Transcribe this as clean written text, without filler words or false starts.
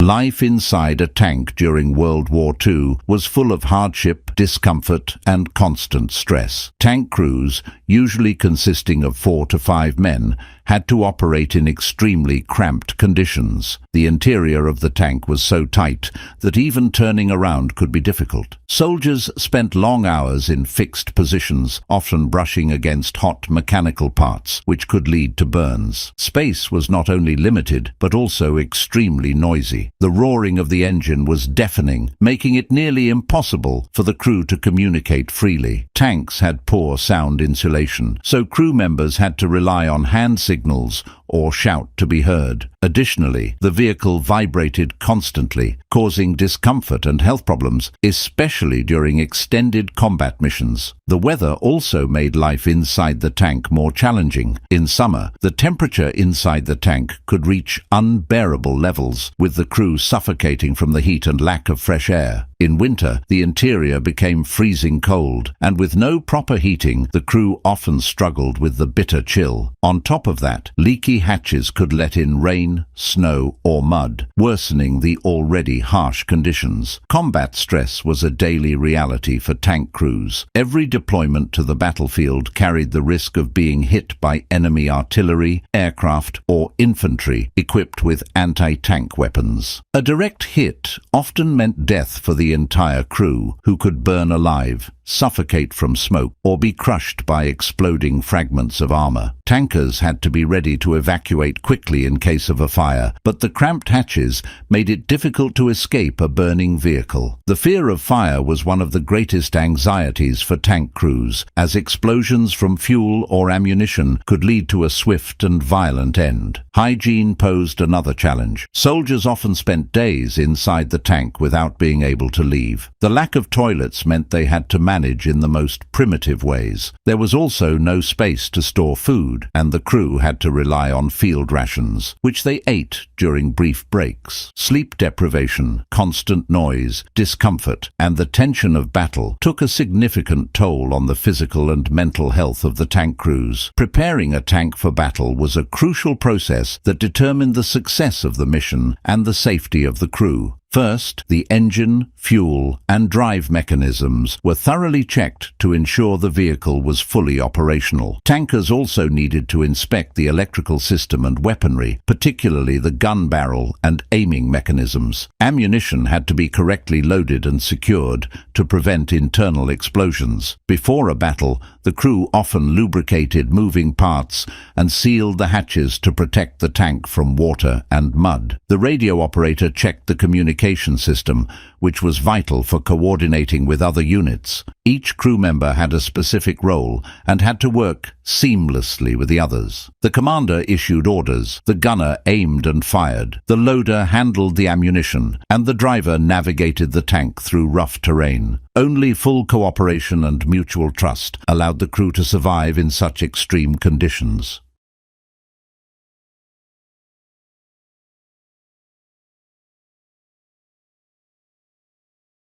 Life inside a tank during World War II was full of hardship, discomfort, and constant stress. Tank crews, usually consisting of 4 to 5 men, had to operate in extremely cramped conditions. The interior of the tank was so tight that even turning around could be difficult. Soldiers spent long hours in fixed positions, often brushing against hot mechanical parts, which could lead to burns. Space was not only limited, but also extremely noisy. The roaring of the engine was deafening, making it nearly impossible for the crew to communicate freely. Tanks had poor sound insulation, so crew members had to rely on hand signals or shout to be heard. Additionally, the vehicle vibrated constantly, causing discomfort and health problems, especially during extended combat missions. The weather also made life inside the tank more challenging. In summer, the temperature inside the tank could reach unbearable levels, with the crew suffocating from the heat and lack of fresh air. In winter, the interior became freezing cold, and with no proper heating, the crew often struggled with the bitter chill. On top of that, leaky hatches could let in rain, snow, or mud, worsening the already harsh conditions. Combat stress was a daily reality for tank crews. Every deployment to the battlefield carried the risk of being hit by enemy artillery, aircraft, or infantry equipped with anti-tank weapons. A direct hit often meant death for the entire crew, who could burn alive, suffocate from smoke, or be crushed by exploding fragments of armor. Tankers had to be ready to evacuate quickly in case of a fire, but the cramped hatches made it difficult to escape a burning vehicle. The fear of fire was one of the greatest anxieties for tank crews, as explosions from fuel or ammunition could lead to a swift and violent end. Hygiene posed another challenge. Soldiers often spent days inside the tank without being able to leave. The lack of toilets meant they had to manage in the most primitive ways. There was also no space to store food, and the crew had to rely on field rations, which they ate during brief breaks. Sleep deprivation, constant noise, discomfort, and the tension of battle took a significant toll on the physical and mental health of the tank crews. Preparing a tank for battle was a crucial process that determined the success of the mission and the safety of the crew. First, the engine, fuel, and drive mechanisms were thoroughly checked to ensure the vehicle was fully operational. Tankers also needed to inspect the electrical system and weaponry, particularly the gun barrel and aiming mechanisms. Ammunition had to be correctly loaded and secured to prevent internal explosions. Before a battle, the crew often lubricated moving parts and sealed the hatches to protect the tank from water and mud. The radio operator checked the communication system, which was vital for coordinating with other units. Each crew member had a specific role and had to work seamlessly with the others. The commander issued orders, the gunner aimed and fired, the loader handled the ammunition, and the driver navigated the tank through rough terrain. Only full cooperation and mutual trust allowed the crew to survive in such extreme conditions.